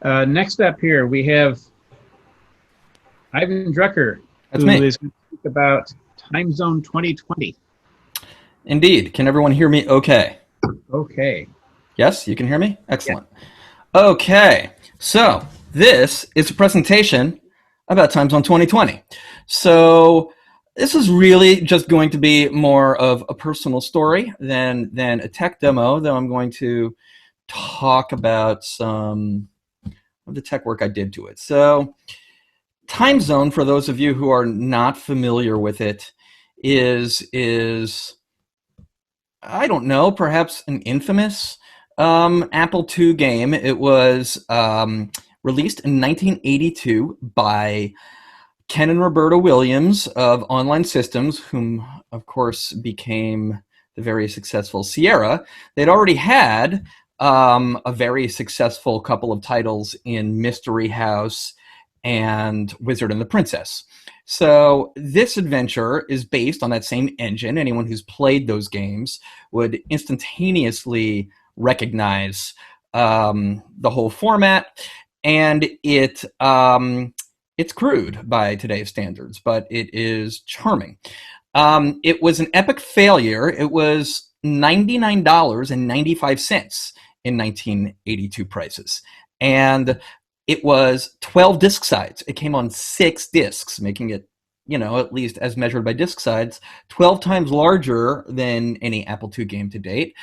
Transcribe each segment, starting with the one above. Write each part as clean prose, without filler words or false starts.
Next up here, we have Ivan Drucker, That's who me. is going to speak about Time Zone 2020. Indeed. Can everyone hear me okay? Okay. Yes, you can hear me? Yeah. Excellent. Okay, so this is a presentation about Time Zone 2020. So this is really just going to be more of a personal story than a tech demo, though I'm going to talk about some of the tech work I did to it. So Time Zone, for those of you who are not familiar with it, is I don't know, perhaps an infamous Apple II game. It was released in 1982 by Ken and Roberta Williams of Online Systems, whom, of course, became the very successful Sierra. They'd already had a very successful couple of titles in Mystery House and Wizard and the Princess. So this adventure is based on that same engine. Anyone who's played those games would instantaneously recognize the whole format, and it's crude by today's standards, but it is charming. It was an epic failure. It was $99.95 in 1982 prices, and it was 12 disc sides. It came on 6 discs, making it, at least as measured by disc sides, 12 times larger than any Apple II game to date.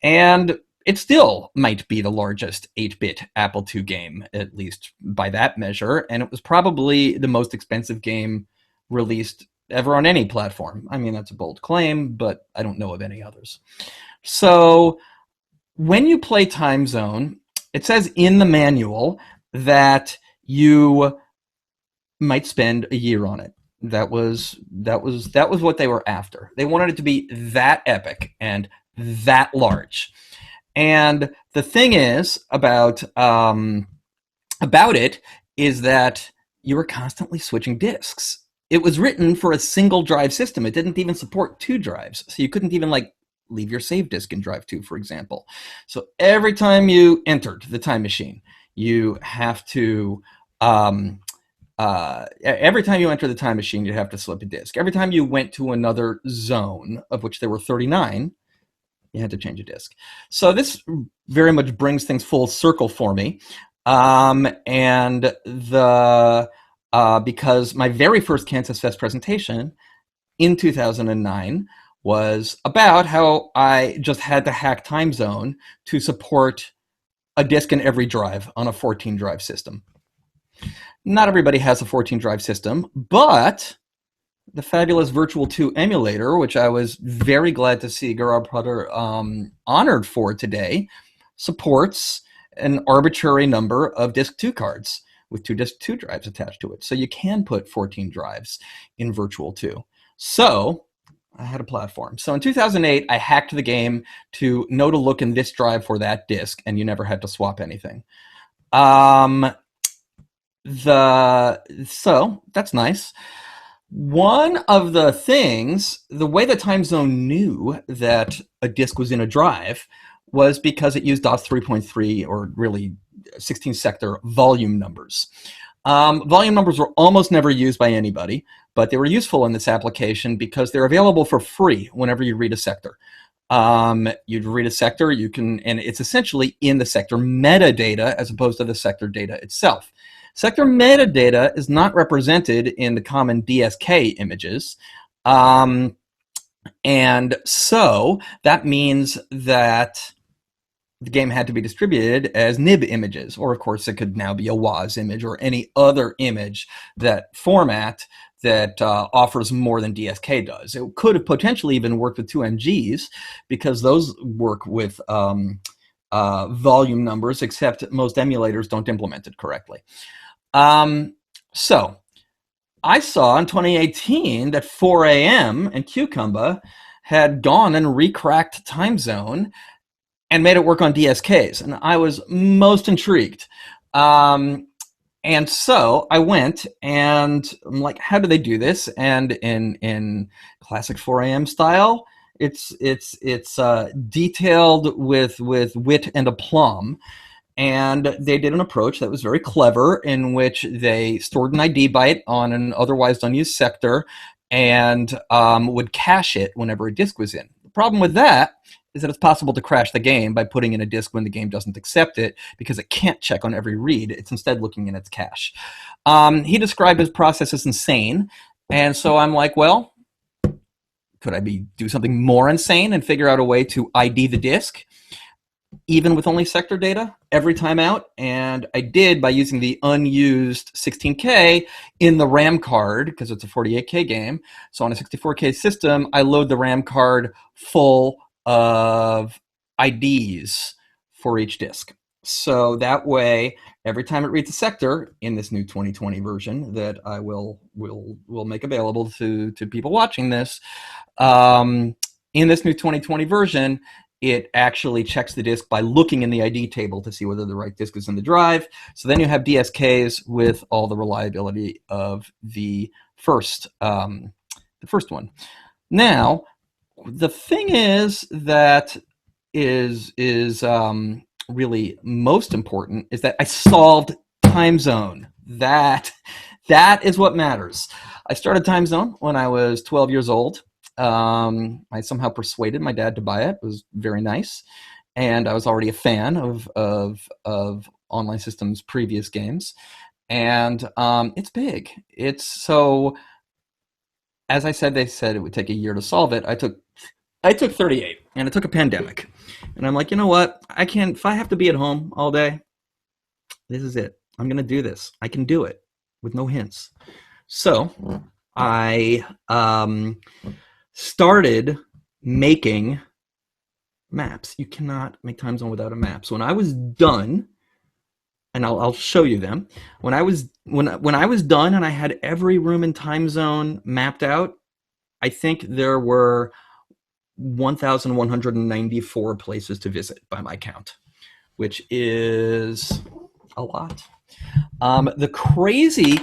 And it still might be the largest 8-bit Apple II game, at least by that measure. And it was probably the most expensive game released ever on any platform. I mean, that's a bold claim, but I don't know of any others. So when you play Time Zone, it says in the manual that you might spend a year on it. That was what they were after. They wanted it to be that epic and that large. And the thing is about it is that you were constantly switching disks. It was written for a single drive system. It didn't even support 2 drives, so you couldn't even leave your save disk in drive 2, for example. So every time you entered the time machine, you have to every time you enter the time machine, you have to slip a disk. Every time you went to another zone, of which there were 39, you had to change a disk. So this very much brings things full circle for me. And because my very first KansasFest presentation in 2009 was about how I just had to hack Time Zone to support a disk in every drive on a 14-drive system. Not everybody has a 14-drive system, but the fabulous Virtual 2 emulator, which I was very glad to see Gerard Potter honored for today, supports an arbitrary number of Disk 2 cards with 2 Disk 2 drives attached to it. So you can put 14 drives in Virtual 2. So I had a platform. So in 2008, I hacked the game to know to look in this drive for that disk, and you never had to swap anything. So that's nice. One of the things, the way the Time Zone knew that a disk was in a drive was because it used DOS 3.3, or really 16-sector volume numbers. Volume numbers were almost never used by anybody, but they were useful in this application because they're available for free whenever you read a sector. You'd read a sector, and it's essentially in the sector metadata as opposed to the sector data itself. Sector metadata is not represented in the common DSK images. And so that means that the game had to be distributed as nib images, or of course it could now be a WAS image or any other image that format that offers more than DSK does. It could have potentially even worked with 2MGs because those work with volume numbers, except most emulators don't implement it correctly. So I saw in 2018 that 4AM and Cucumber had gone and recracked Time Zone and made it work on DSKs, and I was most intrigued. And so I went and I'm like, how do they do this? And in classic 4AM style, it's detailed with wit and aplomb. And they did an approach that was very clever, in which they stored an ID byte on an otherwise unused sector and would cache it whenever a disk was in. The problem with that is that it's possible to crash the game by putting in a disk when the game doesn't accept it, because it can't check on every read. It's instead looking in its cache. He described his process as insane, and so I'm like, well, could I do something more insane and figure out a way to ID the disk, even with only sector data every time out? And I did by using the unused 16K in the RAM card, because it's a 48K game. So on a 64K system, I load the RAM card full of IDs for each disk. So that way, every time it reads a sector in this new 2020 version that I will make available to people watching this, in this new 2020 version, it actually checks the disk by looking in the ID table to see whether the right disk is in the drive. So then you have DSKs with all the reliability of the first one. Now, the thing is that is really most important is that I solved time zone. That is what matters. I started time zone when I was 12 years old. I somehow persuaded my dad to buy it. It was very nice, and I was already a fan of Online Systems' previous games, and it's big. It's so, as I said, they said it would take a year to solve it. I took 38, and it took a pandemic, and I'm like, you know what? I can, if I have to be at home all day, this is it. I'm gonna do this. I can do it with no hints. So I started making maps. You cannot make time zone without a map. So when I was done, and I'll show you them. When I was done and I had every room in time zone mapped out, I think there were 1,194 places to visit by my count, which is a lot. The crazy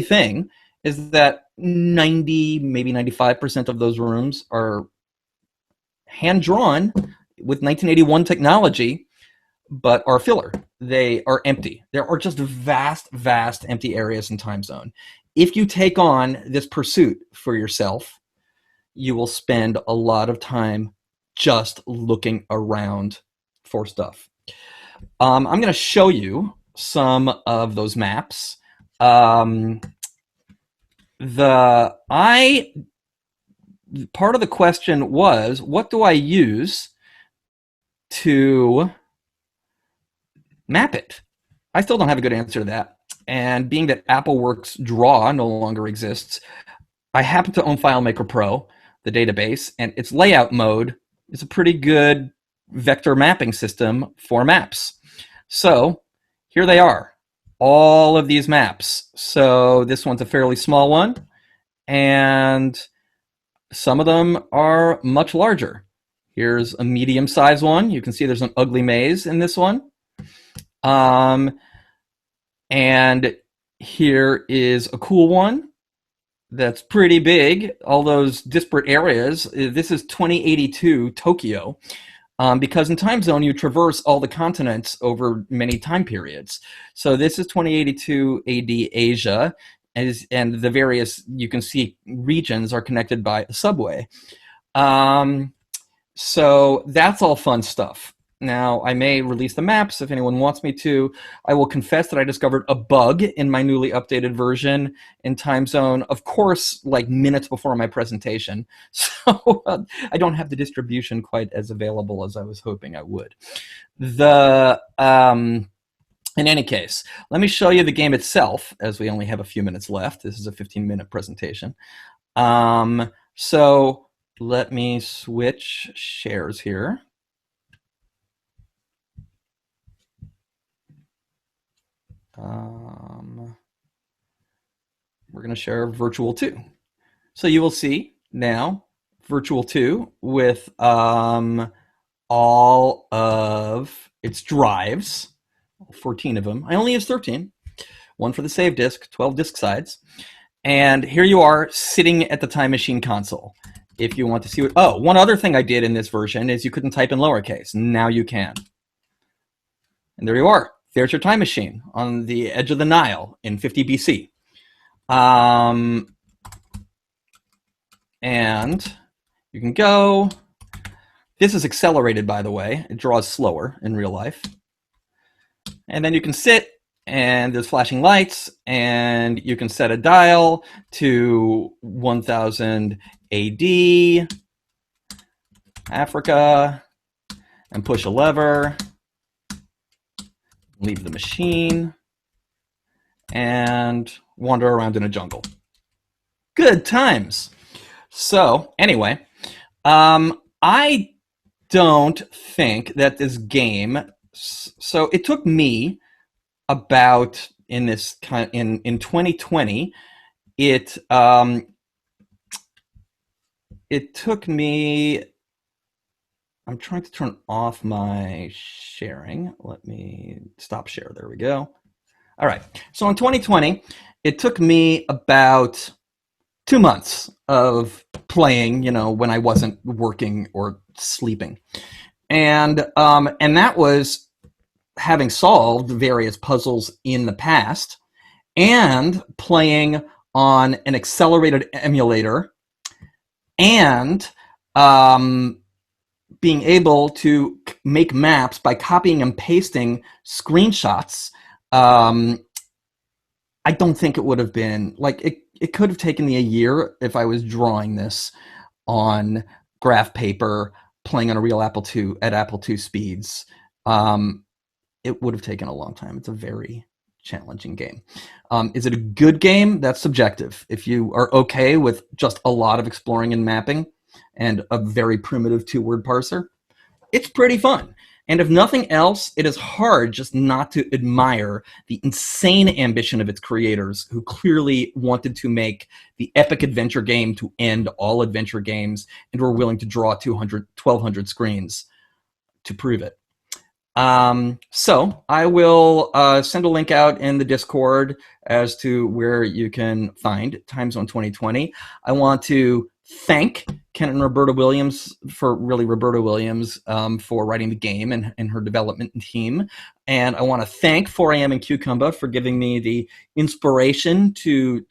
thing is that 90, maybe 95% of those rooms are hand-drawn with 1981 technology, but are filler. They are empty. There are just vast empty areas in time zone. If you take on this pursuit for yourself, you will spend a lot of time just looking around for stuff. I'm going to show you some of those maps. Part of the question was, what do I use to map it? I still don't have a good answer to that. And being that AppleWorks Draw no longer exists, I happen to own FileMaker Pro, the database, and its layout mode is a pretty good vector mapping system for maps. So here they are, all of these maps. So this one's a fairly small one, and some of them are much larger. Here's a medium-sized one. You can see there's an ugly maze in this one. And here is a cool one that's pretty big. All those disparate areas. This is 2082 Tokyo, because in time zone you traverse all the continents over many time periods. So this is 2082 AD Asia, and the various, you can see, regions are connected by a subway. So that's all fun stuff. Now, I may release the maps if anyone wants me to. I will confess that I discovered a bug in my newly updated version in time zone, of course, like minutes before my presentation. So I don't have the distribution quite as available as I was hoping I would. In any case, let me show you the game itself, as we only have a few minutes left. This is a 15-minute presentation. So let me switch shares here. We're going to share Virtual 2. So you will see now Virtual 2 with all of its drives, 14 of them. I only use 13, one for the save disk, 12 disk sides. And here you are sitting at the Time Machine console. If you want to see what, oh, one other thing I did in this version is you couldn't type in lowercase. Now you can. And there you are. There's your time machine on the edge of the Nile in 50 BC. And you can go. This is accelerated, by the way. It draws slower in real life. And then you can sit, and there's flashing lights, and you can set a dial to 1000 AD, Africa, and push a lever, leave the machine, and wander around in a jungle. Good times. So anyway, I don't think that this game. So it took me about in 2020. It took me. I'm trying to turn off my sharing. Let me stop share. There we go. All right. So in 2020, it took me about 2 months of playing, when I wasn't working or sleeping. And that was having solved various puzzles in the past and playing on an accelerated emulator and being able to make maps by copying and pasting screenshots. I don't think it would have been it could have taken me a year if I was drawing this on graph paper, playing on a real Apple II at Apple II speeds. It would have taken a long time. It's a very challenging game. Is it a good game? That's subjective. If you are okay with just a lot of exploring and mapping and a very primitive 2-word parser, it's pretty fun. And if nothing else, it is hard just not to admire the insane ambition of its creators, who clearly wanted to make the epic adventure game to end all adventure games and were willing to draw 1,200 screens to prove it. So I will send a link out in the Discord as to where you can find Time Zone 2020. I want to thank Ken and Roberta Williams for writing the game and her development team. And I want to thank 4am and Cucumber for giving me the inspiration to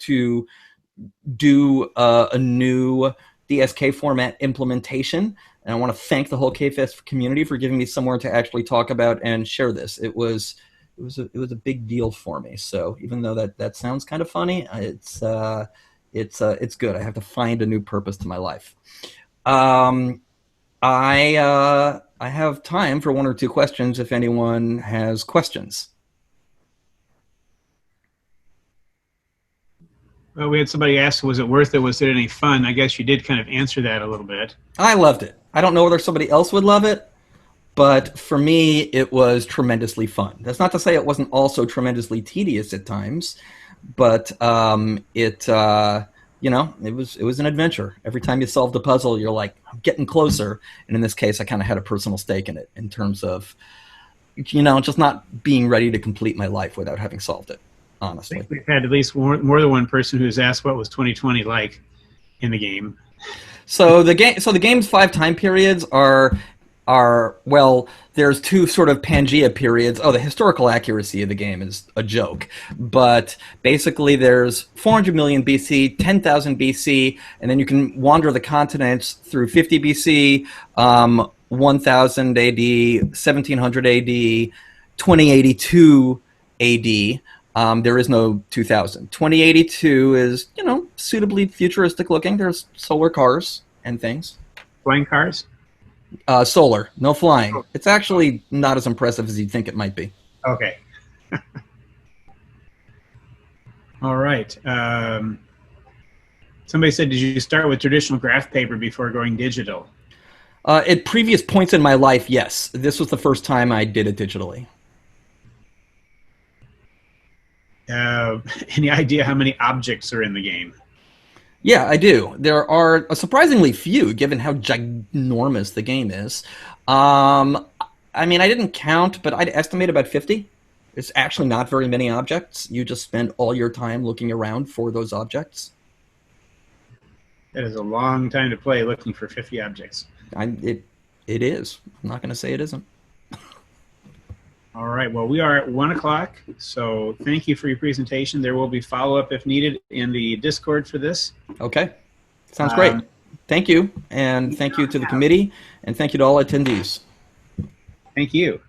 do a new DSK format implementation. And I want to thank the whole KFest community for giving me somewhere to actually talk about and share this. It was a big deal for me. So even though that sounds kind of funny, it's good. I have to find a new purpose to my life. I have time for 1 or 2 questions if anyone has questions. Well, we had somebody ask, was it worth it? Was it any fun? I guess you did kind of answer that a little bit. I loved it. I don't know whether somebody else would love it, but for me, it was tremendously fun. That's not to say it wasn't also tremendously tedious at times, but it was an adventure. Every time you solved a puzzle, you're like, I'm getting closer. And in this case, I kind of had a personal stake in it in terms of, just not being ready to complete my life without having solved it, honestly. I think we've had at least more than one person who's asked what was 2020 like in the game. So the game's 5 time periods are there's 2 sort of Pangea periods. Oh, the historical accuracy of the game is a joke. But basically there's 400 million BC, 10,000 BC, and then you can wander the continents through 50 BC, 1000 AD, 1700 AD, 2082 AD. There is no 2000. 2082 is, suitably futuristic looking. There's solar cars and things. Flying cars? Solar, no flying. Oh. It's actually not as impressive as you'd think it might be. Okay. All right. Somebody said, did you start with traditional graph paper before going digital? At previous points in my life, yes. This was the first time I did it digitally. Any idea how many objects are in the game? Yeah, I do. There are surprisingly few, given how ginormous the game is. I didn't count, but I'd estimate about 50. It's actually not very many objects. You just spend all your time looking around for those objects. That is a long time to play looking for 50 objects. It is. I'm not going to say it isn't. All right. Well, we are at 1 o'clock, so thank you for your presentation. There will be follow-up if needed in the Discord for this. Okay. Sounds great. Thank you, and thank you to the committee, and thank you to all attendees. Thank you.